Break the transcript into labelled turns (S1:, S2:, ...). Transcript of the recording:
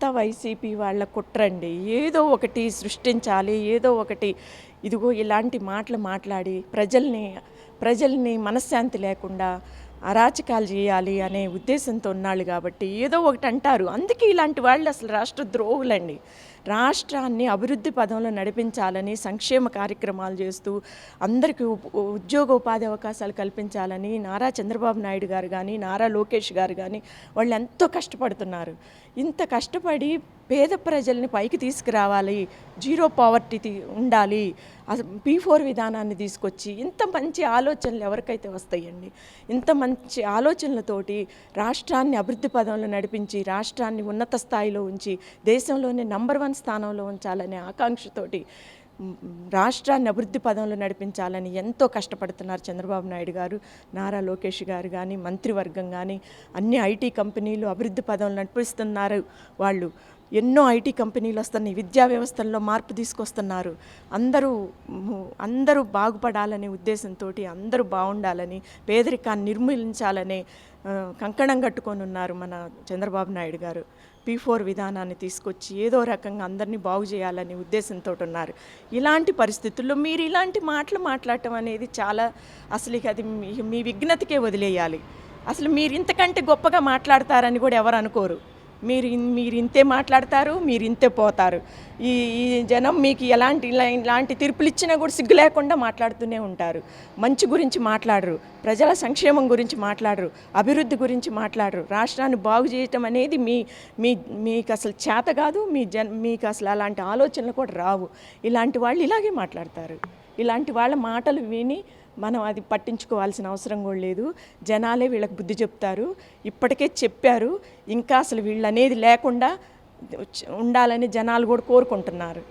S1: ఇదంతా వైసీపీ వాళ్ళ కుట్రండి. ఏదో ఒకటి సృష్టించాలి, ఏదో ఒకటి ఇదిగో ఇలాంటి మాటలు మాట్లాడి ప్రజల్ని మనశ్శాంతి లేకుండా అరాచకాలు చేయాలి అనే ఉద్దేశంతో ఉన్నాళ్ళు కాబట్టి ఏదో ఒకటి అంటారు. అందుకే ఇలాంటి వాళ్ళు అసలు రాష్ట్ర ద్రోహులండి. రాష్ట్రాన్ని అభివృద్ధి పదంలో నడిపించాలని సంక్షేమ కార్యక్రమాలు చేస్తూ అందరికీ ఉద్యోగ ఉపాధి అవకాశాలు కల్పించాలని నారా చంద్రబాబు నాయుడు గారు కానీ నారా లోకేష్ గారు కానీ వాళ్ళు ఎంతో కష్టపడుతున్నారు. ఇంత కష్టపడి పేద ప్రజల్ని పైకి తీసుకురావాలి, జీరో పావర్టీ ఉండాలి, P4 విధానాన్ని తీసుకొచ్చి ఇంత మంచి ఆలోచనలు ఎవరికైతే వస్తాయండి? ఇంత మంచి ఆలోచనలతోటి రాష్ట్రాన్ని అభివృద్ధి పదంలో నడిపించి రాష్ట్రాన్ని ఉన్నత స్థాయిలో ఉంచి దేశంలోనే నంబర్ 1 స్థానంలో ఉంచాలనే ఆకాంక్షతోటి రాష్ట్రాన్ని అభివృద్ధి పదంలో నడిపించాలని ఎంతో కష్టపడుతున్నారు చంద్రబాబు నాయుడు గారు, నారా లోకేష్ గారు కానీ మంత్రివర్గం కానీ అన్ని ఐటీ కంపెనీలు అభివృద్ధి పదంలో నడిపిస్తున్నారు. వాళ్ళు ఎన్నో ఐటీ కంపెనీలు వస్తున్నాయి, విద్యా వ్యవస్థల్లో మార్పు తీసుకొస్తున్నారు. అందరూ బాగుపడాలనే ఉద్దేశంతో అందరూ బాగుండాలని పేదరికాన్ని నిర్మూలించాలనే కంకణం కట్టుకొని ఉన్నారు మన చంద్రబాబు నాయుడు గారు. P4 విధానాన్ని తీసుకొచ్చి ఏదో రకంగా అందరినీ బాగు చేయాలనే ఉద్దేశంతో ఉన్నారు. ఇలాంటి పరిస్థితుల్లో మీరు ఇలాంటి మాటలు మాట్లాడటం అనేది చాలా అసలు అది మీ విఘ్నతకే వదిలేయాలి. అసలు మీరు ఇంతకంటే గొప్పగా మాట్లాడతారని కూడా ఎవరు అనుకోరు. మీరు ఇంతే మాట్లాడతారు, మీరు ఇంతే పోతారు. ఈ జనం మీకు ఇలాంటి తీర్పులు ఇచ్చినా కూడా సిగ్గు లేకుండా మాట్లాడుతూనే ఉంటారు. మంచి గురించి మాట్లాడరు, ప్రజల సంక్షేమం గురించి మాట్లాడరు, అభివృద్ధి గురించి మాట్లాడరు. రాష్ట్రాన్ని బాగు చేయటం అనేది మీకు అసలు చేత కాదు. మీకు అసలు అలాంటి ఆలోచనలు కూడా రావు. ఇలాంటి వాళ్ళు ఇలాగే మాట్లాడతారు. ఇలాంటి వాళ్ళ మాటలు విని మనం అది పట్టించుకోవాల్సిన అవసరం కూడా లేదు. జనాలే వీళ్ళకి బుద్ధి చెప్తారు. ఇప్పటికే చెప్పారు, ఇంకా అసలు వీళ్ళు అనేది లేకుండా ఉండాలని జనాలు కూడా కోరుకుంటున్నారు.